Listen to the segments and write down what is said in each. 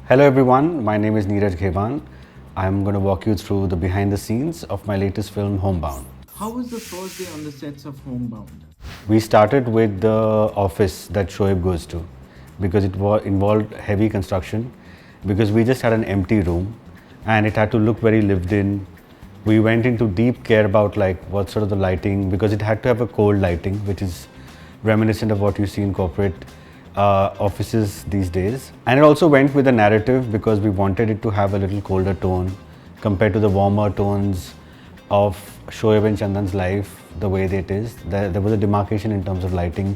Hello everyone, my name is Neeraj Ghaywan. I'm going to walk you through the behind the scenes of my latest film, Homebound. How was the first day on the sets of Homebound? We started with the office that Shoaib goes to because it involved heavy construction, because we just had an empty room and it had to look very lived in. We went into deep care about like what sort of the lighting, because it had to have a cold lighting, which is reminiscent of what you see in corporate offices these days. And it also went with the narrative because we wanted it to have a little colder tone compared to the warmer tones of Shoaib and Chandan's life, the way it is. There was a demarcation in terms of lighting,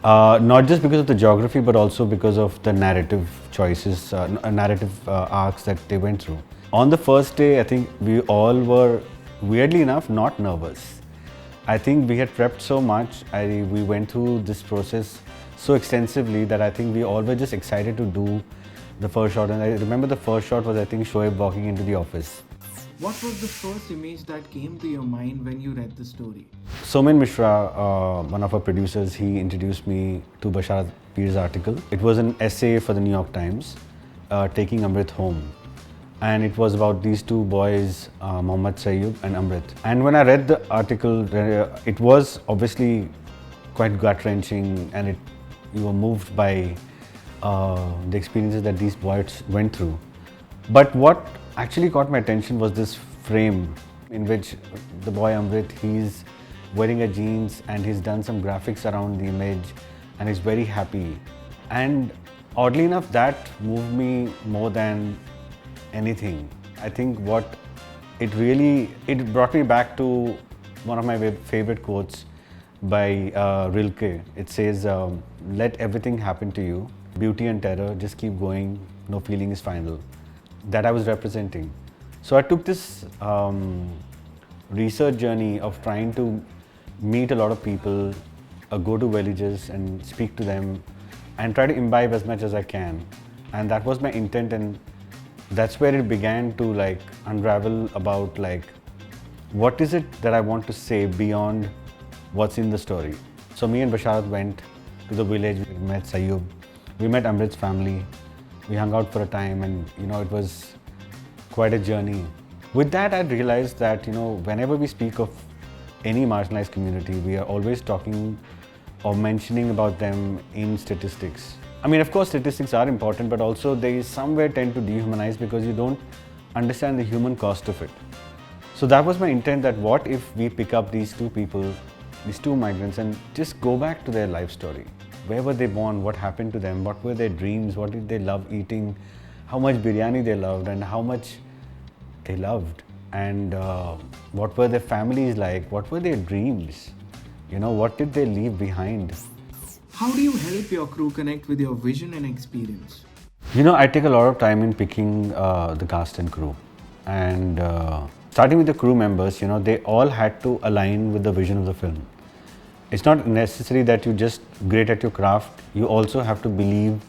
not just because of the geography, but also because of the narrative choices, narrative arcs that they went through. On the first day, I think we all were, weirdly enough, not nervous. I think we had prepped so much, we went through this process so extensively that I think we all were just excited to do the first shot. And I remember the first shot was, I think, Shoaib walking into the office. What was the first image that came to your mind when you read the story? Somen Mishra, one of our producers, he introduced me to Bashar Peer's article. It was an essay for the New York Times, Taking Amrit Home. And it was about these two boys, Mohammad Sayyub and Amrit. And when I read the article, it was obviously quite gut-wrenching, and you were moved by the experiences that these boys went through. But what actually caught my attention was this frame in which the boy Amrit, he's wearing a jeans and he's done some graphics around the image and he's very happy. And oddly enough, that moved me more than anything. I think it brought me back to one of my favorite quotes by Rilke. It says, let everything happen to you, beauty and terror, just keep going, no feeling is final. That I was representing. So I took this research journey of trying to meet a lot of people, go to villages and speak to them and try to imbibe as much as I can. And that was my intent, and that's where it began to like unravel about like what is it that I want to say beyond what's in the story. So me and Bashar went to the village, we met Sayyub, we met Amrit's family, we hung out for a time, and it was quite a journey. With that, I realized that whenever we speak of any marginalized community, we are always talking or mentioning about them in statistics. I mean, of course, statistics are important, but also they somewhere tend to dehumanize because you don't understand the human cost of it. So that was my intent, that what if we pick up these two people, these two migrants, and just go back to their life story. Where were they born? What happened to them? What were their dreams? What did they love eating? How much biryani they loved and how much they loved? And what were their families like? What were their dreams? What did they leave behind? How do you help your crew connect with your vision and experience? I take a lot of time in picking the cast and crew. And starting with the crew members, they all had to align with the vision of the film. It's not necessary that you're just great at your craft. You also have to believe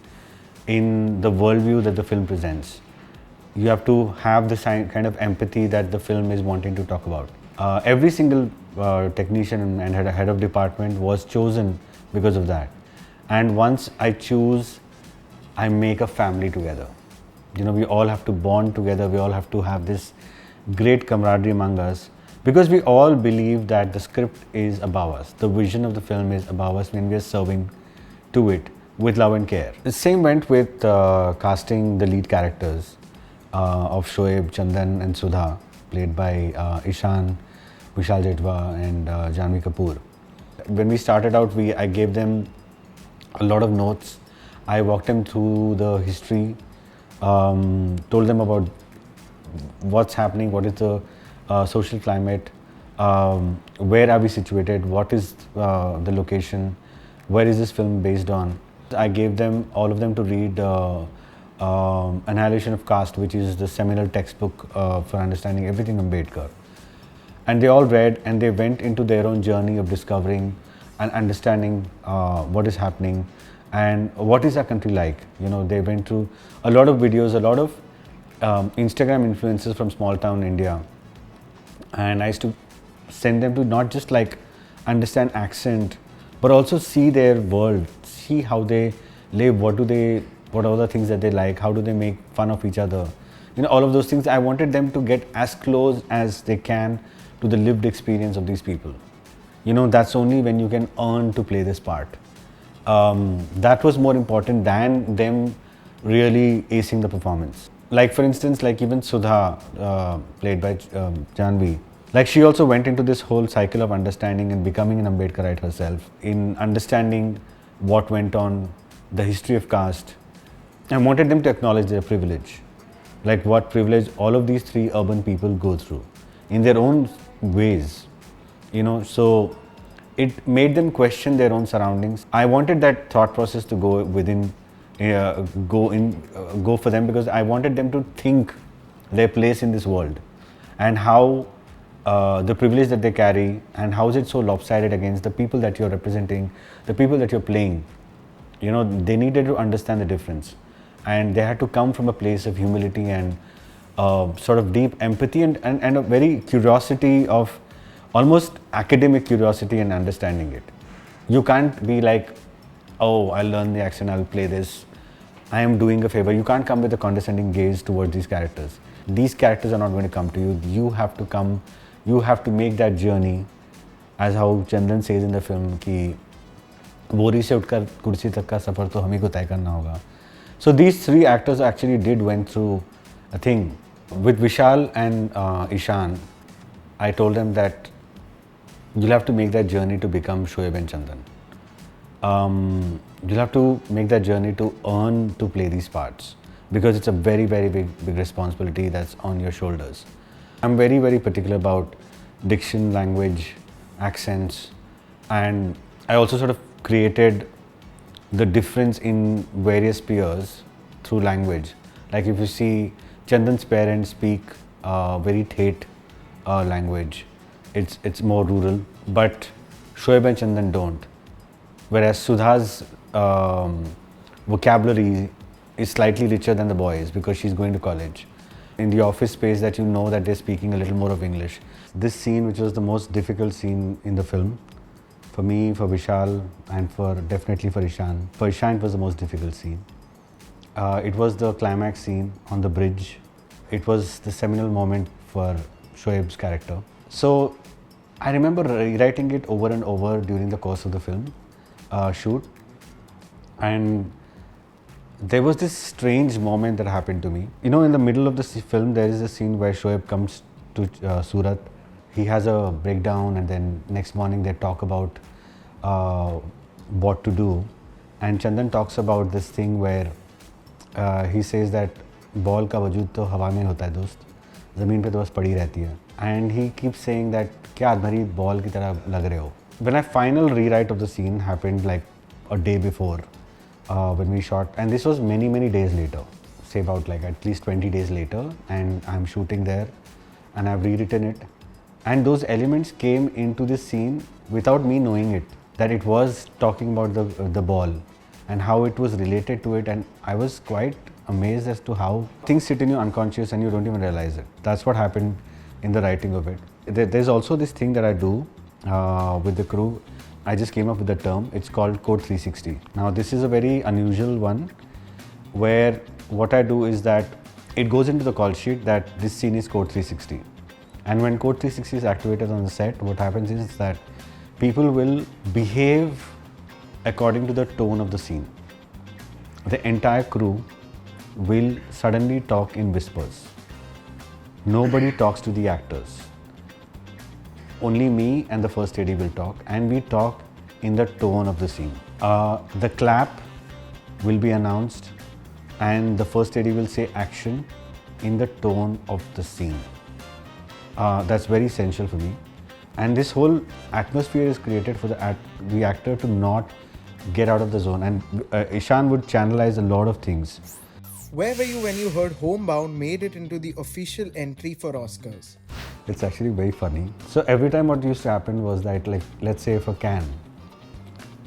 in the worldview that the film presents. You have to have the kind of empathy that the film is wanting to talk about. Every single technician and head of department was chosen because of that. And once I choose, I make a family together. We all have to bond together. We all have to have this great camaraderie among us, because we all believe that the script is above us. The vision of the film is above us when we are serving to it with love and care. The same went with casting the lead characters of Shoaib, Chandan and Sudha, played by Ishaan, Vishal Jethwa and Janhvi Kapoor. When we started out, I gave them a lot of notes. I walked them through the history, told them about what's happening, what is the social climate, where are we situated, what is the location, where is this film based on. I gave them, all of them, to read Annihilation of Caste, which is the seminal textbook for understanding everything Ambedkar. And they all read and they went into their own journey of discovering and understanding what is happening and what is our country like. They went through a lot of videos, a lot of Instagram influencers from small town India. And I used to send them to not just like understand accent, but also see their world, see how they live, what what are the things that they like, how do they make fun of each other, all of those things. I wanted them to get as close as they can to the lived experience of these people. That's only when you can earn to play this part. That was more important than them really acing the performance. Like for instance, like even Sudha, played by Janhvi, like she also went into this whole cycle of understanding and becoming an Ambedkarite herself, in understanding what went on, the history of caste. I wanted them to acknowledge their privilege, like what privilege all of these three urban people go through in their own ways, so it made them question their own surroundings. I wanted that thought process to go within, go for them, because I wanted them to think their place in this world and how the privilege that they carry, and how is it so lopsided against the people that you're representing, the people that you're playing. They needed to understand the difference, and they had to come from a place of humility and sort of deep empathy and a very curiosity of almost academic curiosity and understanding it. You can't be like, oh, I'll learn the accent, I'll play this, I am doing a favor. You can't come with a condescending gaze towards these characters. These characters are not going to come to you. You have to come, you have to make that journey, as how Chandan says in the film, कि बोरी से उठकर कुर्सी तक का सफ़र तो हमें को तय करना होगा. So these three actors actually went through a thing. With Vishal and Ishaan, I told them that you'll have to make that journey to become Shoaib and Chandan. You'll have to make that journey to earn to play these parts, because it's a very, very big responsibility that's on your shoulders. I'm very, very particular about diction, language, accents, and I also sort of created the difference in various peers through language. Like if you see Chandan's parents speak very Thet language, it's more rural, but Shoaib and Chandan don't. Whereas Sudha's vocabulary is slightly richer than the boys, because she's going to college. In the office space, that that they're speaking a little more of English. This scene, which was the most difficult scene in the film, for me, for Vishal, and definitely for Ishaan. For Ishaan, it was the most difficult scene. It was the climax scene on the bridge. It was the seminal moment for Shoaib's character. So I remember rewriting it over and over during the course of the film shoot, and there was this strange moment that happened to me. In the middle of the film, there is a scene where Shoaib comes to Surat. He has a breakdown, and then next morning they talk about what to do. And Chandan talks about this thing where he says that ball का वजूद तो हवा में होता है दोस्त, ज़मीन पे तो बस पड़ी रहती है. And he keeps saying that क्या तुम्हारी ball की तरह लग रहे हो. When a final rewrite of the scene happened like a day before when we shot, and this was many, many days later, say about like at least 20 days later, and I'm shooting there and I've rewritten it. And those elements came into this scene without me knowing it, that it was talking about the ball and how it was related to it. And I was quite amazed as to how things sit in your unconscious and you don't even realize it. That's what happened in the writing of it. There's also this thing that I do with the crew. I just came up with the term. It's called Code 360. Now this is a very unusual one, where what I do is that it goes into the call sheet that this scene is Code 360. And when Code 360 is activated on the set, what happens is that people will behave according to the tone of the scene. The entire crew will suddenly talk in whispers. Nobody talks to the actors. Only me and the first AD will talk, and we talk in the tone of the scene. The clap will be announced, and the first AD will say action in the tone of the scene. That's very essential for me. And this whole atmosphere is created for the actor to not get out of the zone. And Ishaan would channelize a lot of things. Where were you when you heard Homebound made it into the official entry for Oscars? It's actually very funny. So every time what used to happen was that, like, let's say for Cannes,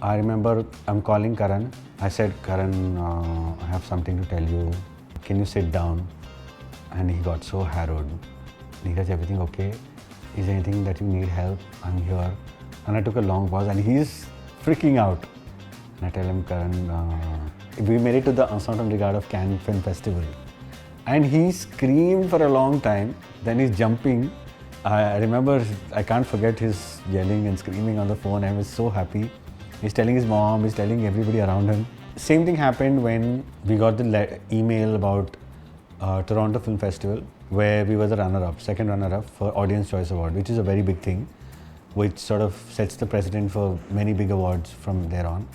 I remember I'm calling Karan. I said, Karan, I have something to tell you. Can you sit down? And he got so harrowed. Neeraj, everything okay? Is there anything that you need help? I'm here. And I took a long pause, and he's freaking out. And I tell him, Karan, we made it to the Ensemble Regard of Cannes Film Festival. And he screamed for a long time, then he's jumping. I remember, I can't forget his yelling and screaming on the phone. I was so happy. He's telling his mom, he's telling everybody around him. Same thing happened when we got the email about Toronto Film Festival, where we were the runner-up, second runner-up for Audience Choice Award, which is a very big thing, which sort of sets the precedent for many big awards from there on.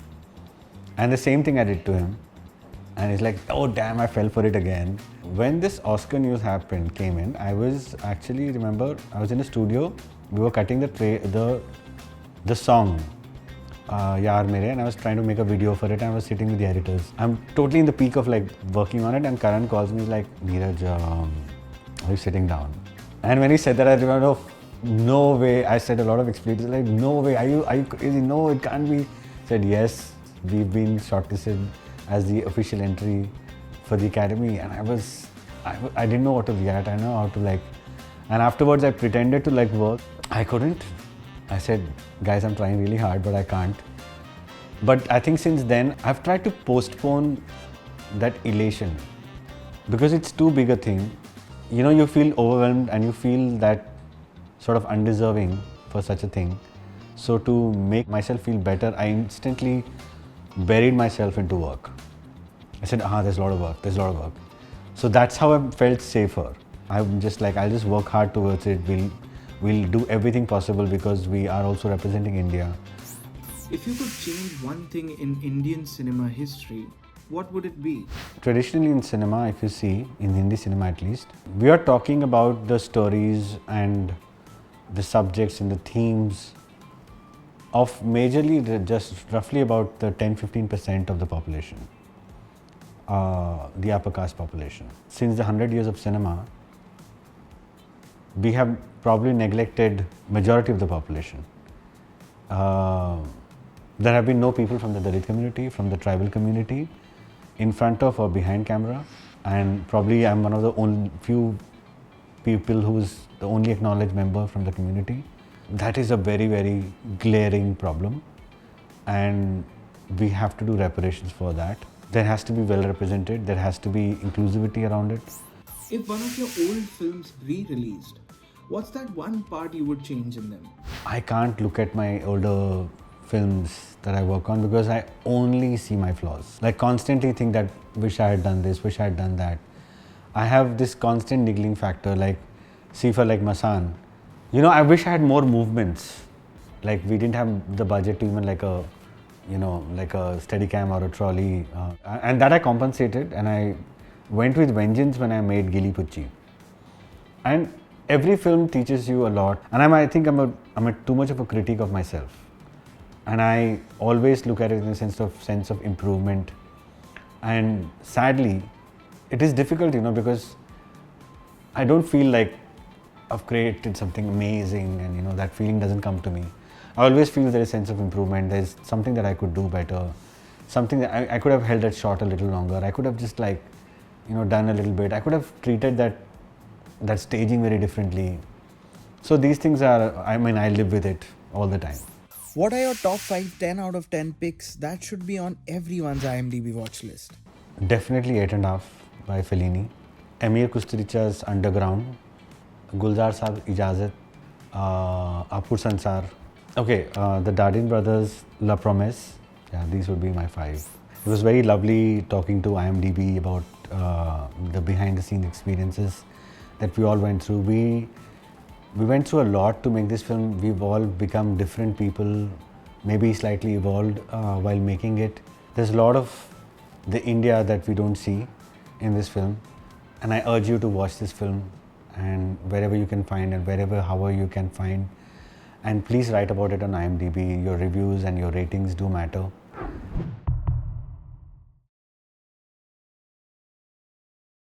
And the same thing I did to him. And he's like, oh damn, I fell for it again. When this Oscar news came in, I was actually, remember, I was in a studio, we were cutting the song, Yaar Mere, and I was trying to make a video for it, and I was sitting with the editors. I'm totally in the peak of like working on it, and Karan calls me like, Neeraj, are you sitting down? And when he said that, I remember, oh, no way. I said a lot of expletives, like, no way, are you crazy? No, it can't be. He said, yes, we've been shortlisted as the official entry for the Academy, and I didn't know what to react. I didn't know how to like, and afterwards I pretended to like work. I couldn't. I said, guys, I'm trying really hard, but I can't. But I think since then, I've tried to postpone that elation because it's too big a thing. You know, you feel overwhelmed and you feel that sort of undeserving for such a thing. So to make myself feel better, I instantly buried myself into work. I said, there's a lot of work. So that's how I felt safer. I'm just like, I'll just work hard towards it. We'll do everything possible because we are also representing India. If you could change one thing in Indian cinema history, what would it be? Traditionally in cinema, if you see, in Hindi cinema at least, we are talking about the stories and the subjects and the themes of majorly just roughly about the 10-15% of the population, the upper caste population. Since the 100 years of cinema, we have probably neglected majority of the population. There have been no people from the Dalit community, from the tribal community, in front of or behind camera, and probably I'm one of the few people who's the only acknowledged member from the community. That is a very, very glaring problem, and we have to do reparations for that. There has to be well represented, there has to be inclusivity around it. If one of your old films re-released, what's that one part you would change in them? I can't look at my older films that I work on because I only see my flaws. Like constantly think that wish I had done this, wish I had done that. I have this constant niggling factor, like see for like Masan. You know, I wish I had more movements. Like we didn't have the budget to even like a, you know, like a Steadicam or a trolley. And that I compensated, and I went with vengeance when I made Gili Pucci. And every film teaches you a lot. And I think I'm a too much of a critic of myself. And I always look at it in a sense of improvement. And sadly, it is difficult, you know, because I don't feel like I've created something amazing, and you know that feeling doesn't come to me. I always feel there is a sense of improvement. There's something that I could do better, something that I could have held that shot a little longer. I could have just like, you know, done a little bit. I could have treated that staging very differently. So these things are, I mean, I live with it all the time. What are your top 5 10 out of 10 picks that should be on everyone's IMDb watch list? Definitely 8.5 by Fellini. Amir Kusturica's Underground. Gulzar Saab Ijazat. Apur Sansar. Okay, the Dardenne brothers, La Promesse. Yeah, these would be my 5. It was very lovely talking to IMDb about the behind the scenes experiences that we all went through. We went through a lot to make this film. We've all become different people, maybe slightly evolved while making it. There's a lot of the India that we don't see in this film. And I urge you to watch this film, and wherever you can find and however you can find. And please write about it on IMDb. Your reviews and your ratings do matter.